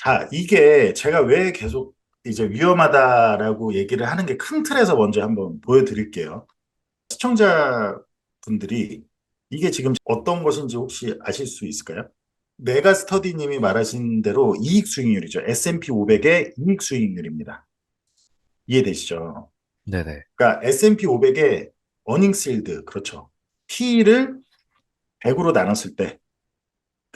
자, 이게 제가 왜 계속 이제 위험하다라고 얘기를 하는 게 큰 틀에서 먼저 한번 보여드릴게요. 시청자분들이 이게 지금 어떤 것인지 혹시 아실 수 있을까요? 메가스터디님이 말하신 대로 이익 수익률이죠. S&P 500의 이익 수익률입니다. 이해되시죠? 네네. 그러니까 S&P 500의 어닝스 일드, 그렇죠. P를 100으로 나눴을 때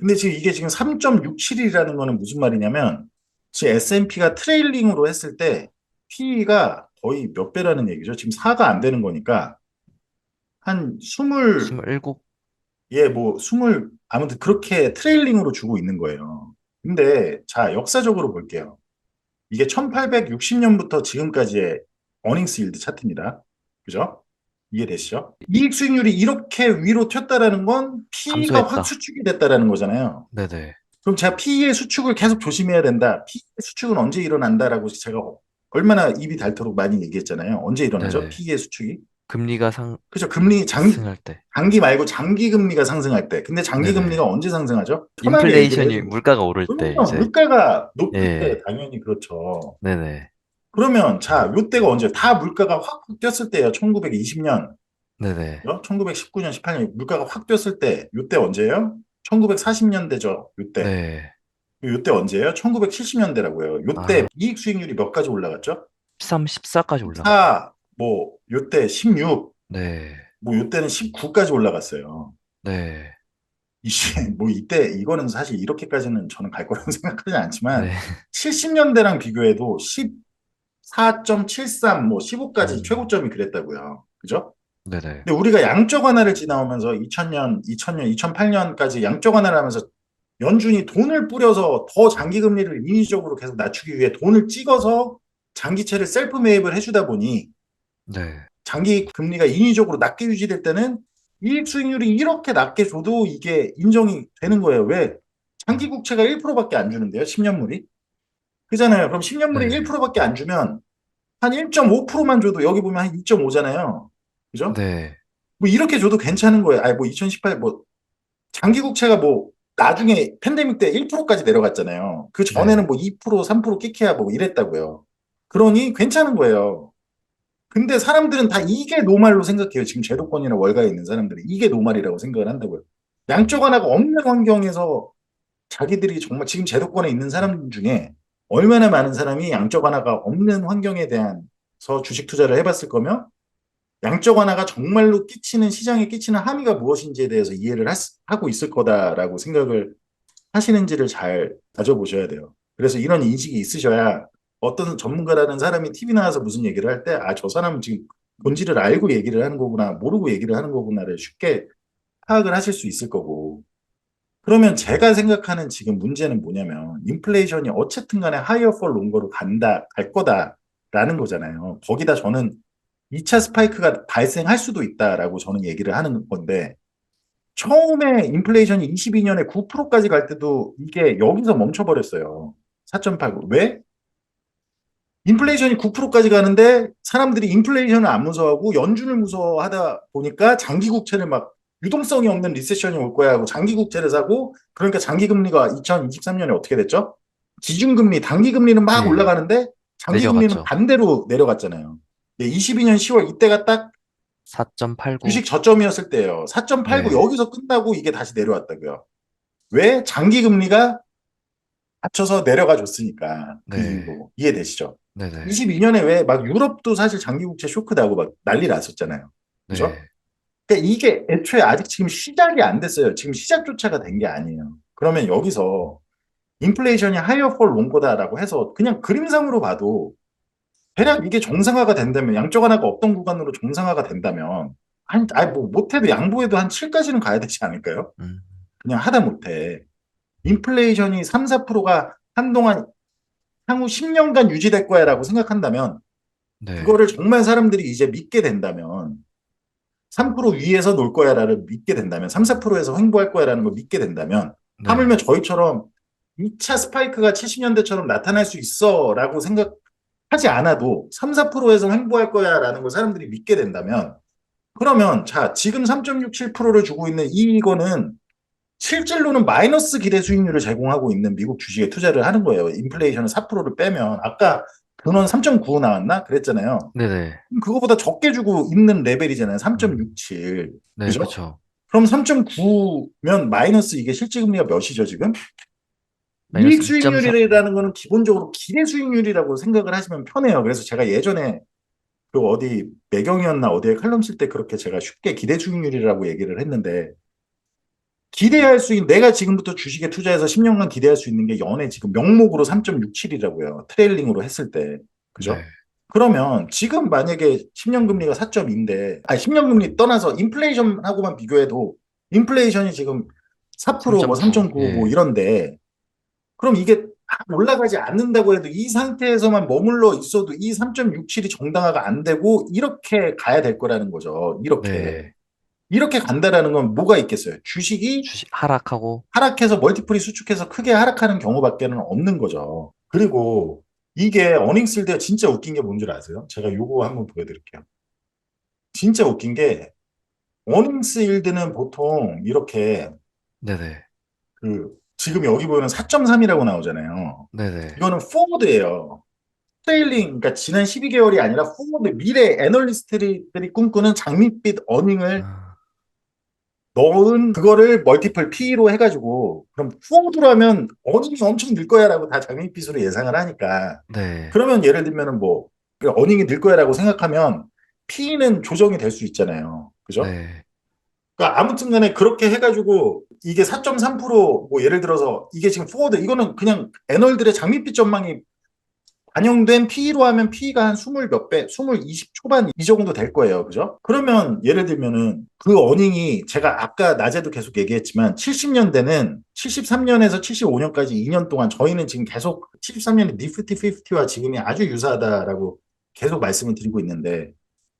근데 지금 이게 지금 3.67이라는 거는 무슨 말이냐면 지금 S&P가 트레일링으로 했을 때 P가 거의 몇 배라는 얘기죠. 지금 4가 안 되는 거니까 한 20, 27? 예, 뭐 20, 아무튼 그렇게 트레일링으로 주고 있는 거예요. 근데 자, 역사적으로 볼게요. 이게 1860년부터 지금까지의 어닝스 일드 차트입니다. 그죠? 이해되시죠? 이익 수익률이 이렇게 위로 튀었다라는 건 P가 확 감소했다. 수축이 됐다라는 거잖아요. 네네. 그럼 제가 PE의 수축을 계속 조심해야 된다. PE의 수축은 언제 일어난다라고 제가 얼마나 입이 닳도록 많이 얘기했잖아요. 언제 일어나죠? 네네. PE의 수축이? 금리가 그죠? 금리 상승할 때. 장기 말고 장기 금리가 상승할 때. 근데 장기 금리가 네네. 언제 상승하죠? 편하게 얘기를 인플레이션이 해도 물가가 오를 때 그러면 이제. 물가가 높을 때 예. 당연히 그렇죠. 네네. 그러면 자, 요때가 언제? 다 물가가 확 뛰었을 때예요. 1920년, 네네. 1919년, 18년 물가가 확 뛰었을 때 요때 언제예요? 1940년대죠. 요때. 네. 요때 언제예요? 1970년대라고요. 요때 아, 이익 수익률이 몇 가지 올라갔죠? 13, 14까지 올라갔다. 14, 뭐 요때 16, 네. 뭐 요때는 19까지 올라갔어요. 네. 이게 뭐 이때 이거는 사실 이렇게까지는 저는 갈 거라고 생각하지 않지만 네. 70년대랑 비교해도 14.73, 뭐 15까지 음. 최고점이 그랬다고요. 그죠? 네네. 근데 우리가 양적 완화를 지나오면서 2000년, 2008년까지 양적 완화를 하면서 연준이 돈을 뿌려서 더 장기 금리를 인위적으로 계속 낮추기 위해 돈을 찍어서 장기채를 셀프 매입을 해주다 보니 네. 장기 금리가 인위적으로 낮게 유지될 때는 이익 수익률이 이렇게 낮게 줘도 이게 인정이 되는 거예요. 왜? 장기 음. 국채가 1%밖에 안 주는데요. 10년물이. 그잖아요. 그럼 10년물이 네. 1%밖에 안 주면 한 1.5%만 줘도 여기 보면 한 2.5잖아요. 그죠? 네. 뭐 이렇게 줘도 괜찮은 거예요. 아니 뭐 2018, 뭐 장기 국채가 뭐 나중에 팬데믹 때 1%까지 내려갔잖아요. 그 전에는 네. 뭐 2%, 3% 끼케야 뭐 이랬다고요. 그러니 괜찮은 거예요. 근데 사람들은 다 이게 노말로 생각해요. 지금 제도권이나 월가에 있는 사람들이 이게 노말이라고 생각을 한다고요. 양적 하나가 없는 환경에서 자기들이 정말 지금 제도권에 있는 사람 중에 얼마나 많은 사람이 양적 하나가 없는 환경에 대해서 주식 투자를 해봤을 거며 양적 완화가 정말로 끼치는 시장에 끼치는 함의가 무엇인지에 대해서 이해를 하고 있을 거다라고 생각을 하시는지를 잘 다져보셔야 돼요. 그래서 이런 인식이 있으셔야 어떤 전문가라는 사람이 TV 나와서 무슨 얘기를 할 때, 아, 저 사람은 지금 본질을 알고 얘기를 하는 거구나, 모르고 얘기를 하는 거구나를 쉽게 파악을 하실 수 있을 거고. 그러면 제가 생각하는 지금 문제는 뭐냐면, 인플레이션이 어쨌든 간에 하이어 폴 롱거로 갈 거다라는 거잖아요. 거기다 저는 2차 스파이크가 발생할 수도 있다라고 저는 얘기를 하는 건데, 처음에 인플레이션이 22년에 9%까지 갈 때도 이게 여기서 멈춰버렸어요. 4.89. 왜? 인플레이션이 9%까지 가는데 사람들이 인플레이션을 안 무서워하고 연준을 무서워하다 보니까 장기 국채를 막 유동성이 없는 리세션이 올 거야 하고 장기 국채를 사고 그러니까 장기 금리가 2023년에 어떻게 됐죠? 기준금리, 단기 금리는 막 예. 올라가는데 장기 금리는 내려갔죠. 반대로 내려갔잖아요. 22년 10월 이때가 딱 4.89. 주식 저점이었을 때예요. 4.89 네. 여기서 끝나고 이게 다시 내려왔다고요. 왜? 장기 금리가 받쳐서 내려가 줬으니까 그 네. 이유로 이해되시죠? 네네. 22년에 왜 막 유럽도 사실 장기 국채 쇼크 나고 막 난리 났었잖아요. 그죠? 네. 그러니까 이게 애초에 아직 지금 시작이 안 됐어요. 지금 시작조차가 된 게 아니에요. 그러면 여기서 인플레이션이 하이어 폴 롱거다라고 해서 그냥 그림상으로 봐도 대략 이게 정상화가 된다면 양적 완화가 없던 구간으로 정상화가 된다면 아니 뭐 못해도 양보해도 한 7까지는 가야 되지 않을까요? 음. 그냥 하다 못해. 인플레이션이 3, 4%가 한동안 향후 10년간 유지될 거야라고 생각한다면 네. 그거를 정말 사람들이 이제 믿게 된다면 3% 위에서 놀 거야라를 믿게 된다면 3, 4%에서 횡보할 거야라는 걸 믿게 된다면 하물며 네. 저희처럼 2차 스파이크가 70년대처럼 나타날 수 있어라고 생각하지 않아도 3, 4%에서 횡보할 거야라는 걸 사람들이 믿게 된다면 그러면 자 지금 3.67%를 주고 있는 이거는 실질로는 마이너스 기대 수익률을 제공하고 있는 미국 주식에 투자를 하는 거예요. 인플레이션을 4%를 빼면 아까 근원 3.95 나왔나? 그랬잖아요. 네네. 그럼 그거보다 적게 주고 있는 레벨이잖아요. 음, 3.67. 네, 그죠? 그쵸. 그럼 3.9면 마이너스 이게 실질 금리가 몇이죠, 지금? 이익 마이너스 2.3. 수익률이라는 거는 기본적으로 기대 수익률이라고 생각을 하시면 편해요. 그래서 제가 예전에 그 어디 매경이었나 어디에 칼럼 쓸 때 그렇게 제가 쉽게 기대 수익률이라고 얘기를 했는데 기대할 수 있는 내가 지금부터 주식에 투자해서 10년간 기대할 수 있는 게 연에 지금 명목으로 3.67이라고요. 트레일링으로 했을 때. 그죠? 네. 그러면 지금 만약에 10년 금리가 4.2인데, 아니 10년 금리 떠나서 인플레이션하고만 비교해도 인플레이션이 지금 4%, 뭐 3.9. 3.9, 뭐 예. 이런데 그럼 이게 올라가지 않는다고 해도 이 상태에서만 머물러 있어도 이 3.67이 정당화가 안 되고 이렇게 가야 될 거라는 거죠. 이렇게. 네. 이렇게 간다라는 건 뭐가 있겠어요? 주식이 주식 하락하고. 하락해서 멀티플이 수축해서 크게 하락하는 경우밖에는 없는 거죠. 그리고 이게 어닝쓸 때 진짜 웃긴 게 뭔 줄 아세요? 제가 요거 한번 보여드릴게요. 진짜 웃긴 게 어닝스 일드는 보통 이렇게 네네. 그 지금 여기 보이는 4.3이라고 나오잖아요. 네네. 이거는 포워드예요. 트레일링, 그러니까 지난 12개월이 아니라 포워드 미래 애널리스트들이 꿈꾸는 장밋빛 어닝을 아, 넣은 그거를 멀티플 P로 해가지고 그럼 포워드라면 어닝이 엄청 늘 거야라고 다 장밋빛으로 예상을 하니까 네. 그러면 예를 들면은 뭐 어닝이 늘 거야라고 생각하면 P는 조정이 될 수 있잖아요. 그죠? 네. 그러니까 아무튼 간에 그렇게 해가지고 이게 4.3%뭐 예를 들어서 이게 지금 포워드 이거는 그냥 애널들의 장밋빛 전망이 반영된 P로 하면 P가 한 20 몇 배, 20 초반 이 정도 될 거예요. 그죠? 그러면 예를 들면은 그 어닝이 제가 아까 낮에도 계속 얘기했지만 70년대는 73년에서 75년까지 2년 동안 저희는 지금 계속 73년에 니프티 50와 지금이 아주 유사하다라고 계속 말씀을 드리고 있는데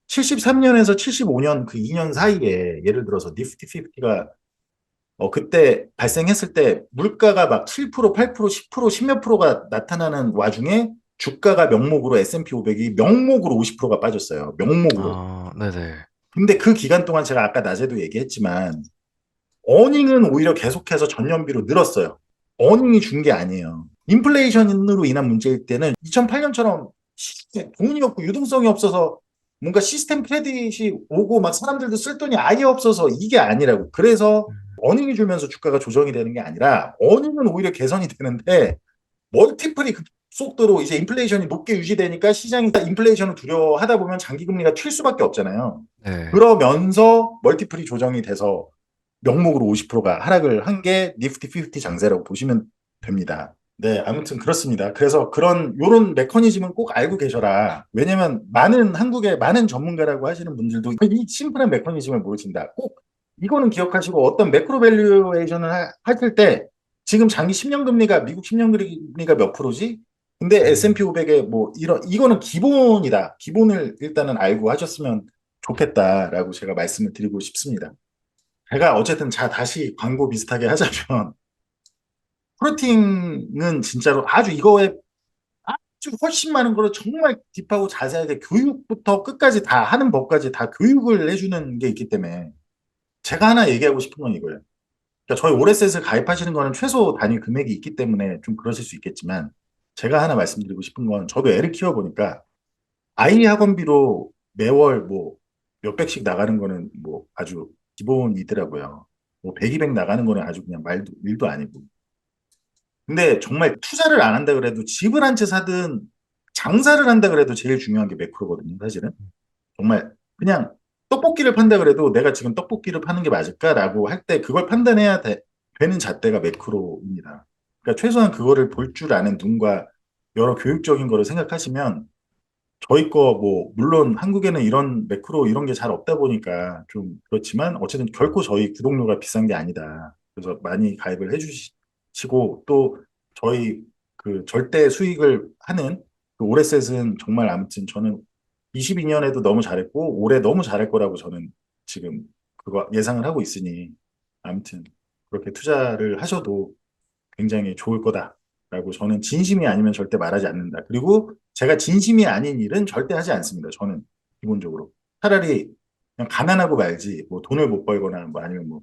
73년에서 75년 그 2년 사이에 예를 들어서 니프티 50가 그때 발생했을 때 물가가 막 7%, 8%, 10%, 10몇 프로가 나타나는 와중에 주가가 명목으로 S&P 500이 명목으로 50%가 빠졌어요. 명목으로. 아, 네네. 근데 그 기간 동안 제가 아까 낮에도 얘기했지만 어닝은 오히려 계속해서 전년비로 늘었어요. 어닝이 준 게 아니에요. 인플레이션으로 인한 문제일 때는 2008년처럼 돈이 없고 유동성이 없어서 뭔가 시스템 크레딧이 오고 막 사람들도 쓸 돈이 아예 없어서 이게 아니라고. 그래서 어닝이 줄면서 주가가 조정이 되는 게 아니라 어닝은 오히려 개선이 되는데 멀티플이 급속도로 이제 인플레이션이 높게 유지되니까 시장이 인플레이션을 두려워하다 보면 장기 금리가 튈 수밖에 없잖아요. 네. 그러면서 멀티플이 조정이 돼서 명목으로 50%가 하락을 한 게 니프티 50 장세라고 보시면 됩니다. 네, 아무튼 그렇습니다. 그래서 그런 요런 메커니즘은 꼭 알고 계셔라. 왜냐면 많은 한국의 많은 전문가라고 하시는 분들도 이 심플한 메커니즘을 모르신다. 꼭 이거는 기억하시고 어떤 매크로 밸류에이션을 하실 때 지금 장기 10년 금리가 미국 10년 금리가 몇 프로지? 근데 S&P 500에 뭐 이런 이거는 기본이다. 기본을 일단은 알고 하셨으면 좋겠다라고 제가 말씀을 드리고 싶습니다. 제가 어쨌든 다시 광고 비슷하게 하자면 프로팅은 진짜로 아주 이거에 아주 훨씬 많은 거를 정말 딥하고 자세하게 교육부터 끝까지 다 하는 법까지 다 교육을 해주는 게 있기 때문에 제가 하나 얘기하고 싶은 건 이거예요. 그러니까 저희 오레셋을 가입하시는 거는 최소 단위 금액이 있기 때문에 좀 그러실 수 있겠지만 제가 하나 말씀드리고 싶은 건 저도 애를 키워보니까 아이 학원비로 매월 뭐 몇백씩 나가는 거는 뭐 아주 기본이더라고요. 뭐 100, 200 나가는 거는 아주 그냥 말도, 일도 아니고. 근데 정말 투자를 안 한다 그래도 집을 한 채 사든 장사를 한다 그래도 제일 중요한 게 매크로거든요, 사실은. 정말 그냥 떡볶이를 판다 그래도 내가 지금 떡볶이를 파는 게 맞을까라고 할 때 그걸 판단해야 되는 잣대가 매크로입니다. 그러니까 최소한 그거를 볼 줄 아는 눈과 여러 교육적인 거를 생각하시면 저희 거 뭐 물론 한국에는 이런 매크로 이런 게 잘 없다 보니까 좀 그렇지만 어쨌든 결코 저희 구독료가 비싼 게 아니다. 그래서 많이 가입을 해주시고 또 저희 그 절대 수익을 하는 그 오레셋은 정말 아무튼 저는 22년에도 너무 잘했고 올해 너무 잘할 거라고 저는 지금 그거 예상을 하고 있으니 아무튼 그렇게 투자를 하셔도 굉장히 좋을 거다라고 저는 진심이 아니면 절대 말하지 않는다. 그리고 제가 진심이 아닌 일은 절대 하지 않습니다. 저는 기본적으로 차라리 그냥 가난하고 말지 뭐 돈을 못 벌거나 뭐 아니면 뭐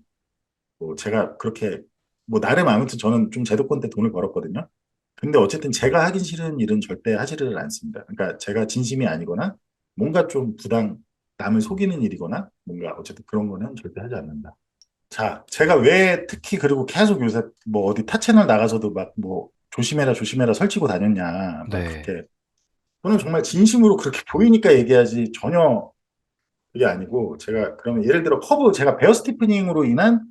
뭐 제가 그렇게 뭐 나름 아무튼 저는 좀 제도권 때 돈을 벌었거든요. 근데 어쨌든 제가 하기 싫은 일은 절대 하지를 않습니다. 그러니까 제가 진심이 아니거나 뭔가 좀 부당 남을 속이는 일이거나 뭔가 어쨌든 그런 거는 절대 하지 않는다. 자, 제가 왜 특히 그리고 계속 요새 뭐 어디 타 채널 나가서도 막 뭐 조심해라 조심해라 설치고 다녔냐 막 네. 그렇게 저는 정말 진심으로 그렇게 보이니까 얘기하지 전혀 그게 아니고 제가 그러면 예를 들어 커브 제가 베어 스티프닝으로 인한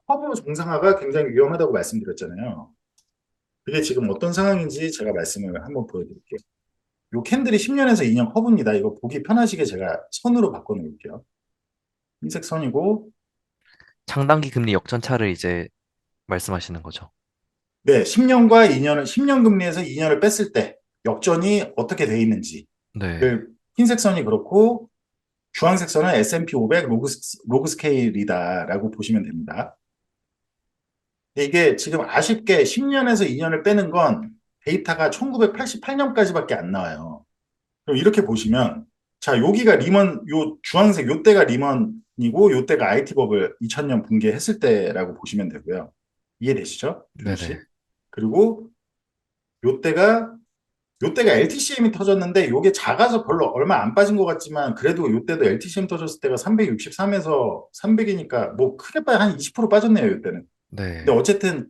커브 정상화가 굉장히 위험하다고 말씀드렸잖아요. 그게 지금 어떤 상황인지 제가 말씀을 한번 보여드릴게요. 요 캔들이 10년에서 2년 커브입니다. 이거 보기 편하시게 제가 선으로 바꿔놓을게요. 흰색 선이고 장단기 금리 역전차를 이제 말씀하시는 거죠. 네, 10년과 2년을 10년 금리에서 2년을 뺐을 때 역전이 어떻게 돼 있는지를 네. 흰색 선이 그렇고 주황색 선은 S&P 500 로그 스케일이다라고 보시면 됩니다. 이게 지금 아쉽게 10년에서 2년을 빼는 건 데이터가 1988년까지밖에 안 나와요. 그럼 이렇게 보시면 자 여기가 리먼 요 주황색 요때가 리먼이고 요때가 IT 버블 2000년 붕괴했을 때라고 보시면 되고요. 이해되시죠? 준호 씨? 네네. 그리고 요때가 요때가 LTCM이 터졌는데 요게 작아서 별로 얼마 안 빠진 것 같지만 그래도 요때도 LTCM 터졌을 때가 363에서 300이니까 뭐 크게 빠야 한 20% 빠졌네요, 요때는. 근데 네. 어쨌든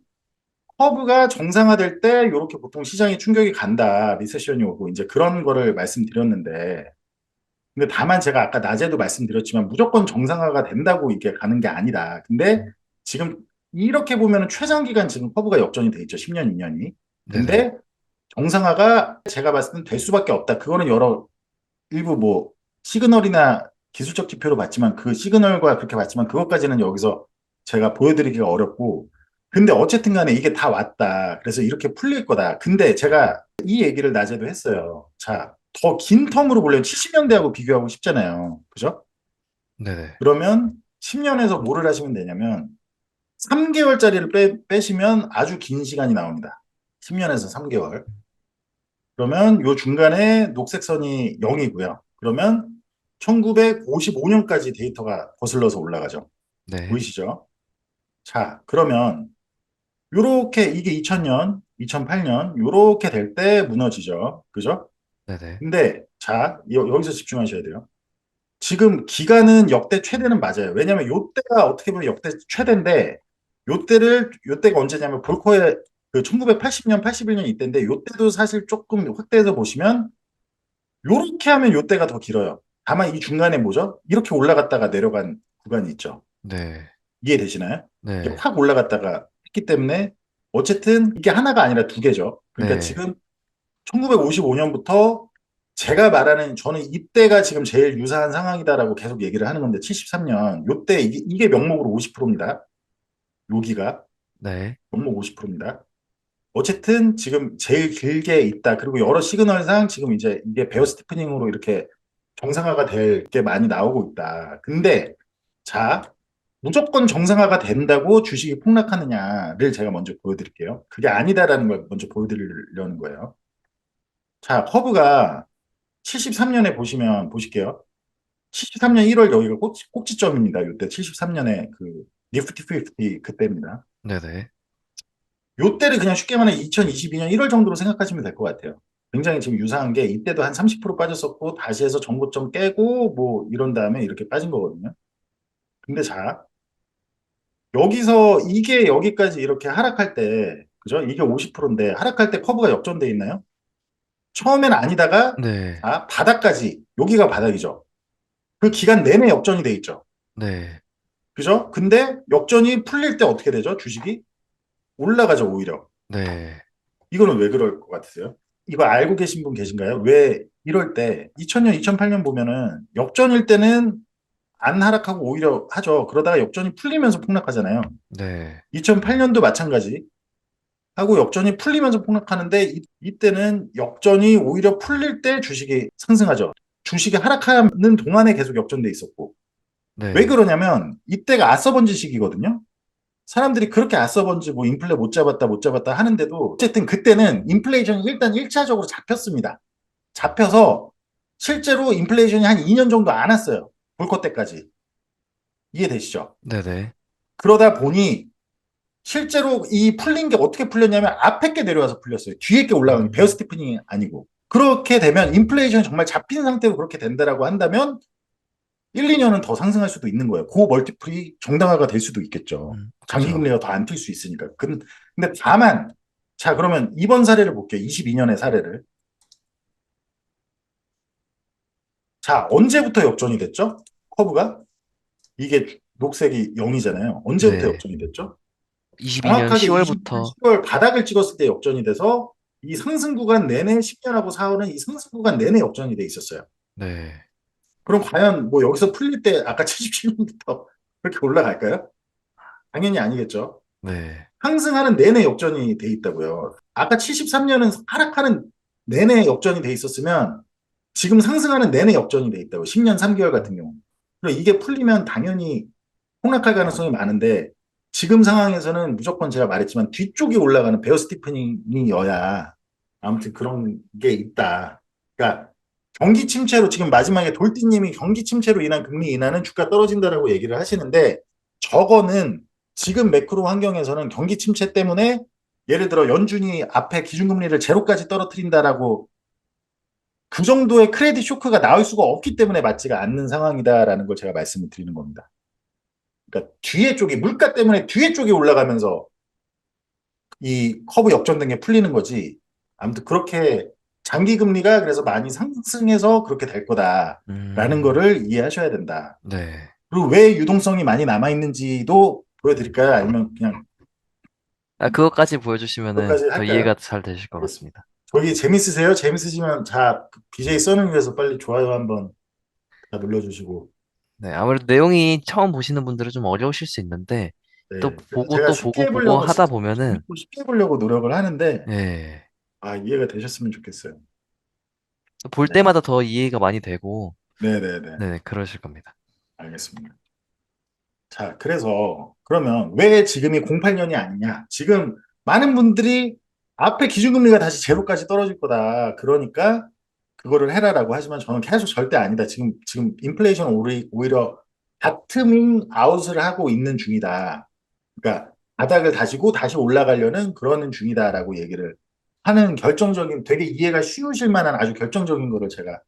커브가 정상화될 때 이렇게 보통 시장에 충격이 간다. 리세션이 오고 이제 그런 거를 말씀드렸는데 근데 다만 제가 아까 낮에도 말씀드렸지만 무조건 정상화가 된다고 이게 가는 게 아니다. 근데 지금 이렇게 보면은 최장기간 지금 커브가 역전이 돼 있죠. 10년, 2년이. 네네. 근데 정상화가 제가 봤을 땐 될 수밖에 없다. 그거는 여러 일부 뭐 시그널이나 기술적 지표로 봤지만 그 시그널과 그렇게 봤지만 그것까지는 여기서 제가 보여드리기가 어렵고 근데 어쨌든 간에 이게 다 왔다. 그래서 이렇게 풀릴 거다. 근데 제가 이 얘기를 낮에도 했어요. 자, 더 긴 텀으로 보려면 70년대하고 비교하고 싶잖아요. 그죠? 네네. 그러면 10년에서 뭐를 하시면 되냐면 3개월짜리를 빼시면 아주 긴 시간이 나옵니다. 10년에서 3개월. 그러면 요 중간에 녹색 선이 0이고요. 그러면 1955년까지 데이터가 거슬러서 올라가죠. 네. 보이시죠? 자, 그러면 요렇게 이게 2000년, 2008년 요렇게 될 때 무너지죠. 그죠? 네네. 근데 자, 여기서 집중하셔야 돼요. 지금 기간은 역대 최대는 맞아요. 왜냐면 요때가 어떻게 보면 역대 최대인데 요때가 언제냐면 볼코의 그 1980년, 81년 이때인데 요때도 사실 조금 확대해서 보시면 요렇게 하면 요때가 더 길어요. 다만 이 중간에 뭐죠? 이렇게 올라갔다가 내려간 구간이 있죠. 네. 이해되시나요? 이게 네. 확 올라갔다가 했기 때문에 어쨌든 이게 하나가 아니라 두 개죠. 그러니까 네. 지금 1955년부터 제가 말하는 저는 이때가 지금 제일 유사한 상황이다라고 계속 얘기를 하는 건데 73년 요때 이게 명목으로 50%입니다. 여기가 네. 명목 50%입니다. 어쨌든 지금 제일 길게 있다. 그리고 여러 시그널상 지금 이제 이게 베어 스티프닝으로 이렇게 정상화가 될 게 많이 나오고 있다. 근데 자, 무조건 정상화가 된다고 주식이 폭락하느냐를 제가 먼저 보여드릴게요. 그게 아니다라는 걸 먼저 보여드리려는 거예요. 자, 커브가 73년에 보시면 보실게요. 73년 1월 여기가 꼭지점입니다. 이때 73년에 그 니프티 50 그때입니다. 네네. 요때를 그냥 쉽게 말하면 2022년 1월 정도로 생각하시면 될 것 같아요. 굉장히 지금 유사한 게 이때도 한 30% 빠졌었고 다시 해서 정고점 깨고 뭐 이런 다음에 이렇게 빠진 거거든요. 근데 자, 여기서 이게 여기까지 이렇게 하락할 때 그죠? 이게 50%인데 하락할 때 커브가 역전돼 있나요? 처음에는 아니다가 네. 자, 바닥까지 여기가 바닥이죠. 그 기간 내내 역전이 돼 있죠. 네. 그죠? 근데 역전이 풀릴 때 어떻게 되죠? 주식이 올라가죠, 오히려. 네. 이거는 왜 그럴 것 같으세요? 이거 알고 계신 분 계신가요? 왜 이럴 때 2000년, 2008년 보면은 역전일 때는 안 하락하고 오히려 하죠. 그러다가 역전이 풀리면서 폭락하잖아요. 네. 2008년도 마찬가지. 하고 역전이 풀리면서 폭락하는데 이때는 역전이 오히려 풀릴 때 주식이 상승하죠. 주식이 하락하는 동안에 계속 역전돼 있었고. 왜 네. 그러냐면 이때가 아서번지 시기거든요. 사람들이 그렇게 아서번지 뭐 인플레 못 잡았다 못 잡았다 하는데도 어쨌든 그때는 인플레이션이 일단 1차적으로 잡혔습니다. 잡혀서 실제로 인플레이션이 한 2년 정도 안 왔어요. 볼것 때까지. 이해되시죠? 네네. 그러다 보니 실제로 이 풀린 게 어떻게 풀렸냐면 앞에 게 내려와서 풀렸어요. 뒤에 게 올라간 게 베어 음, 스티프닝이 아니고. 그렇게 되면 인플레이션이 정말 잡힌 상태로 그렇게 된다라고 한다면 1, 2년은 더 상승할 수도 있는 거예요. 고 멀티플이 정당화가 될 수도 있겠죠. 장기 그죠. 금리가 더 안 튈 수 있으니까. 근데 다만 자 그러면 이번 사례를 볼게요. 22년의 사례를. 자 언제부터 역전이 됐죠? 커브가 이게 녹색이 0이잖아요. 언제부터 네. 역전이 됐죠? 22년 정확하게 20년 10월부터, 10월 바닥을 찍었을 때 역전이 돼서 이 상승 구간 내내 10년하고 4월은 이 상승 구간 내내 역전이 돼 있었어요. 네. 그럼 과연 뭐 여기서 풀릴 때 아까 77년부터 그렇게 올라갈까요? 당연히 아니겠죠. 네. 상승하는 내내 역전이 돼 있다고요. 아까 73년은 하락하는 내내 역전이 돼 있었으면 지금 상승하는 내내 역전이 돼 있다고. 10년 3개월 같은 경우. 그리고 이게 풀리면 당연히 폭락할 가능성이 많은데 지금 상황에서는 무조건 제가 말했지만 뒤쪽이 올라가는 베어 스티프닝이어야 아무튼 그런 게 있다. 그러니까 경기 침체로 지금 마지막에 돌띠님이 경기 침체로 인한 금리 인하는 주가 떨어진다라고 얘기를 하시는데 저거는 지금 매크로 환경에서는 경기 침체 때문에 예를 들어 연준이 앞에 기준금리를 제로까지 떨어뜨린다라고 그 정도의 크레딧 쇼크가 나올 수가 없기 때문에 맞지가 않는 상황이다라는 걸 제가 말씀을 드리는 겁니다. 그러니까 뒤에 쪽이 물가 때문에 뒤에 쪽이 올라가면서 이 커브 역전된 게 풀리는 거지. 아무튼 그렇게 장기 금리가 그래서 많이 상승해서 그렇게 될 거다라는 음, 거를 이해하셔야 된다. 네. 그리고 왜 유동성이 많이 남아 있는지도 보여드릴까요? 아니면 그냥 아, 그것까지 보여주시면은 그것까지 더 이해가 할까요? 잘 되실 것 알겠습니다. 같습니다. 저기 재밌으세요? 재밌으시면 자 BJ 써는 위해서 빨리 좋아요 한번 다 눌러주시고 네. 아무래도 내용이 처음 보시는 분들은 좀 어려우실 수 있는데, 또 네 그래서 보고 제가 또 쉽게 보고 해보려고 하다 진짜 보면은, 재밌고 쉽게 해보려고 노력을 하는데 예. 아 이해가 되셨으면 좋겠어요. 볼 네. 때마다 더 이해가 많이 되고, 네네네. 네, 그러실 겁니다. 알겠습니다. 자, 그래서 그러면 왜 지금이 08년이 아니냐? 지금 많은 분들이 앞에 기준금리가 다시 제로까지 떨어질 거다. 그러니까 그거를 해라라고 하지만 저는 계속 절대 아니다. 지금 인플레이션 오히려 바트밍 아웃을 하고 있는 중이다. 그러니까 바닥을 다지고 다시 올라가려는 그러는 중이다라고 얘기를 하는 결정적인 되게 이해가 쉬우실 만한 아주 결정적인 거를 제가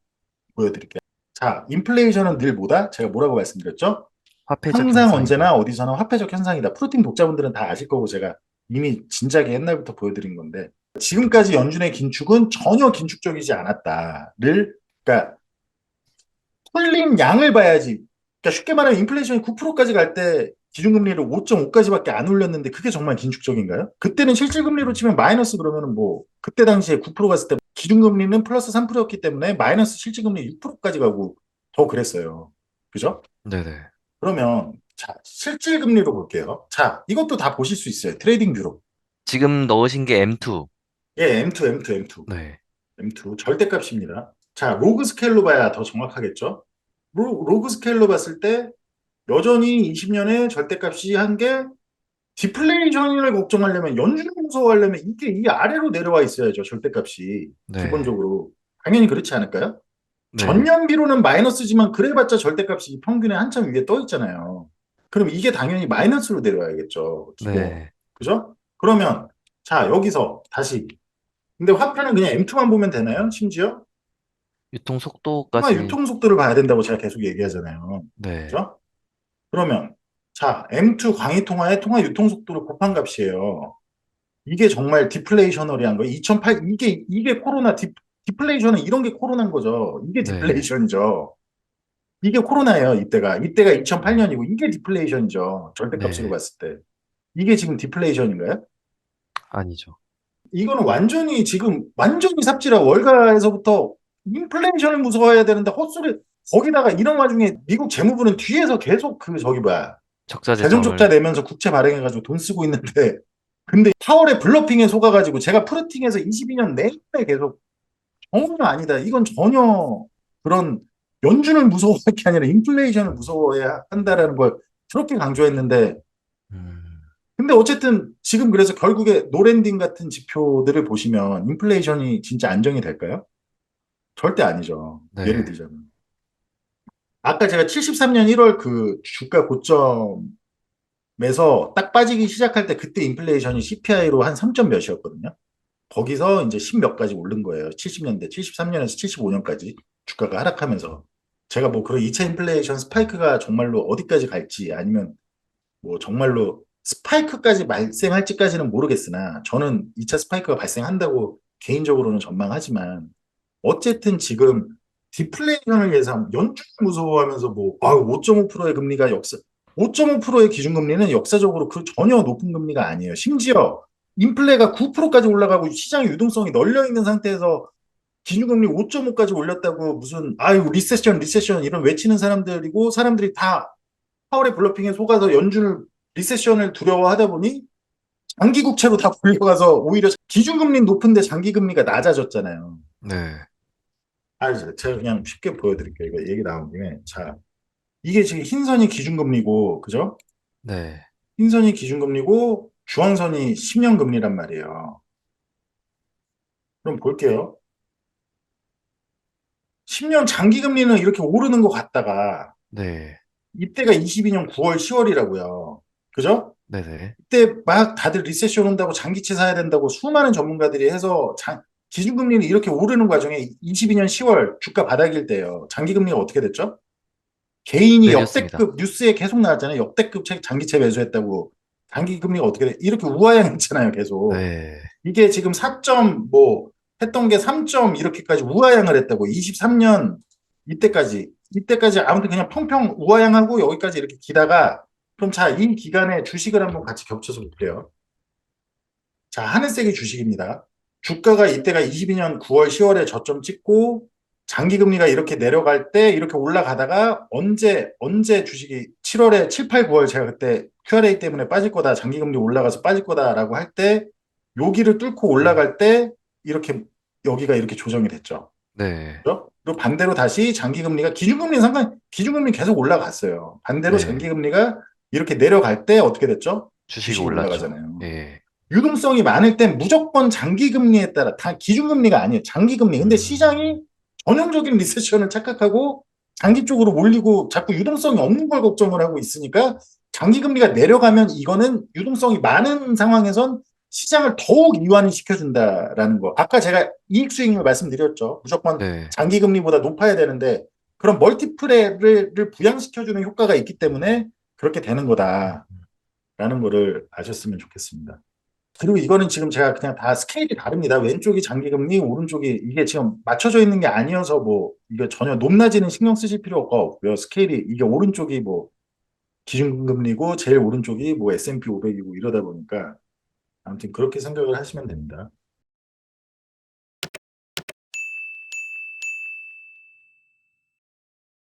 보여드릴게요. 자, 인플레이션은 늘 뭐다? 제가 뭐라고 말씀드렸죠? 화폐적 항상 언제나 현상이다. 어디서나 화폐적 현상이다. 프로틴 독자분들은 다 아실 거고 제가 이미 진작에 옛날부터 보여드린 건데 지금까지 연준의 긴축은 전혀 긴축적이지 않았다를 그러니까 풀린 양을 봐야지. 그러니까 쉽게 말하면 인플레이션이 9%까지 갈 때 기준금리를 5.5까지밖에 안 올렸는데 그게 정말 긴축적인가요? 그때는 실질금리로 음, 치면 마이너스 그러면은 뭐 그때 당시에 9% 갔을 때 기준금리는 플러스 3%였기 때문에 마이너스 실질금리 6%까지 가고 더 그랬어요. 그죠? 네네. 그러면 자, 실질 금리로 볼게요. 자, 이것도 다 보실 수 있어요. 트레이딩 뷰로. 지금 넣으신 게 M2. 예, M2, M2, M2. 네. M2 절대값입니다. 자, 로그 스케일로 봐야 더 정확하겠죠? 로그 스케일로 봤을 때 여전히 20년에 절대값이 한 게 디플레이션을 걱정하려면 연준을 무서워하려면 이게 이 아래로 내려와 있어야죠. 절대값이 네. 기본적으로 당연히 그렇지 않을까요? 네. 전년비로는 마이너스지만 그래봤자 절대값이 평균에 한참 위에 떠 있잖아요. 그럼 이게 당연히 마이너스로 내려와야겠죠. 기본. 네. 그죠? 그러면 자 여기서 다시 근데 화폐는 그냥 M2만 보면 되나요? 심지어? 유통 통화 속도까지. 유통 속도를 봐야 된다고 제가 계속 얘기하잖아요. 네. 그죠? 그러면 자 M2 광의 통화의 통화 유통 속도를 곱한 값이에요. 이게 정말 디플레이셔너리한 거예요. 2008 이게 코로나 디플레이션은 이런 게 코로나인 거죠. 이게 네. 디플레이션이죠. 이게 코로나예요, 이때가 2008년이고, 이게 디플레이션이죠. 절대값으로 네. 봤을 때. 이게 지금 디플레이션인가요? 아니죠. 이거는 완전히 지금, 완전히 삽질한 월가에서부터 인플레이션을 무서워해야 되는데, 헛소리, 거기다가 이런 와중에 미국 재무부는 뒤에서 계속 저기 뭐야, 적자 재정적자 재정을. 내면서 국채 발행해가지고 돈 쓰고 있는데, 근데 파월의 블러핑에 속아가지고 제가 프루팅에서 22년 내내 계속 전혀 아니다. 이건 전혀 그런 연준을 무서워할 게 아니라 인플레이션을 무서워해야 한다라는 걸 그렇게 강조했는데 음, 근데 어쨌든 지금 그래서 결국에 노랜딩 같은 지표들을 보시면 인플레이션이 진짜 안정이 될까요? 절대 아니죠. 예를 네. 들자면 아까 제가 73년 1월 그 주가 고점을 에서 딱 빠지기 시작할 때 그때 인플레이션이 CPI로 한 3점 몇이었거든요. 거기서 이제 10 몇 가지 오른 거예요. 70년대, 73년에서 75년까지 주가가 하락하면서. 제가 뭐 그런 2차 인플레이션 스파이크가 정말로 어디까지 갈지 아니면 뭐 정말로 스파이크까지 발생할지까지는 모르겠으나 저는 2차 스파이크가 발생한다고 개인적으로는 전망하지만 어쨌든 지금 디플레이션을 예상 연준을 무서워하면서 뭐 5.5%의 금리가 5.5%의 기준금리는 역사적으로 그 전혀 높은 금리가 아니에요. 심지어 인플레가 9%까지 올라가고 시장의 유동성이 널려 있는 상태에서 기준금리 5.5까지 올렸다고 무슨 아유 리세션 이런 외치는 사람들이고 사람들이 다 파월의 블러핑에 속아서 연준을 리세션을 두려워하다 보니 장기 국채로 다 불려가서 오히려 기준금리 높은데 장기 금리가 낮아졌잖아요. 네, 제가 그냥 쉽게 보여드릴게요. 이거 얘기 나온 김에. 자, 이게 지금 흰선이 기준금리고, 그죠? 네, 흰선이 기준금리고, 주황선이 10년 금리란 말이에요. 그럼 볼게요. 10년 장기 금리는 이렇게 오르는 것 같다가, 네, 이때가 22년 9월, 10월이라고요. 그죠? 네, 네, 이때 막 다들 리세션 온다고 장기채 사야 된다고 수많은 전문가들이 해서 기준금리는 이렇게 오르는 과정에 22년 10월 주가 바닥일 때요. 장기금리가 어떻게 됐죠? 개인이 내렸습니다. 역대급 뉴스에 계속 나왔잖아요. 역대급 장기채 매수했다고. 장기 금리가 어떻게 돼? 이렇게 우하향했잖아요, 계속. 네, 이게 지금 4점 뭐 했던 게 3점 이렇게까지 우하향을 했다고. 23년 이때까지 아무튼 그냥 평평 우하향하고 여기까지 이렇게 기다가 그럼 자, 이 기간에 주식을 한번 같이 겹쳐서 볼게요. 자, 하늘색이 주식입니다. 주가가 이때가 22년 9월, 10월에 저점 찍고 장기 금리가 이렇게 내려갈 때 이렇게 올라가다가 언제 주식이 7월에 7, 8, 9월 제가 그때 QRA 때문에 빠질 거다. 장기 금리 올라가서 빠질 거다라고 할 때 여기를 뚫고 음, 올라갈 때 이렇게 여기가 이렇게 조정이 됐죠. 네, 그죠? 그리고 반대로 다시 장기 금리가 기준금리 계속 올라갔어요. 반대로 장기 네. 금리가 이렇게 내려갈 때 어떻게 됐죠? 주식이 주식이 올랐죠. 올라가잖아요. 예, 유동성이 많을 땐 무조건 장기 금리에 따라 다 기준금리가 아니에요. 장기 금리. 근데 음, 시장이 전형적인 리세션을 착각하고 장기 쪽으로 몰리고 자꾸 유동성이 없는 걸 걱정을 하고 있으니까 장기 금리가 내려가면 이거는 유동성이 많은 상황에선 시장을 더욱 이완을 시켜준다라는 거. 아까 제가 이익 수익률 말씀드렸죠. 무조건 네, 장기 금리보다 높아야 되는데 그런 멀티플레를 부양시켜주는 효과가 있기 때문에 그렇게 되는 거다라는 거를 아셨으면 좋겠습니다. 그리고 이거는 지금 제가 그냥 다 스케일이 다릅니다. 왼쪽이 장기금리, 오른쪽이 이게 지금 맞춰져 있는 게 아니어서 뭐 이게 전혀 높낮이는 신경 쓰실 필요가 없고요. 스케일이 이게 오른쪽이 뭐 기준금리고 제일 오른쪽이 뭐 S&P 500이고 이러다 보니까 아무튼 그렇게 생각을 하시면 됩니다.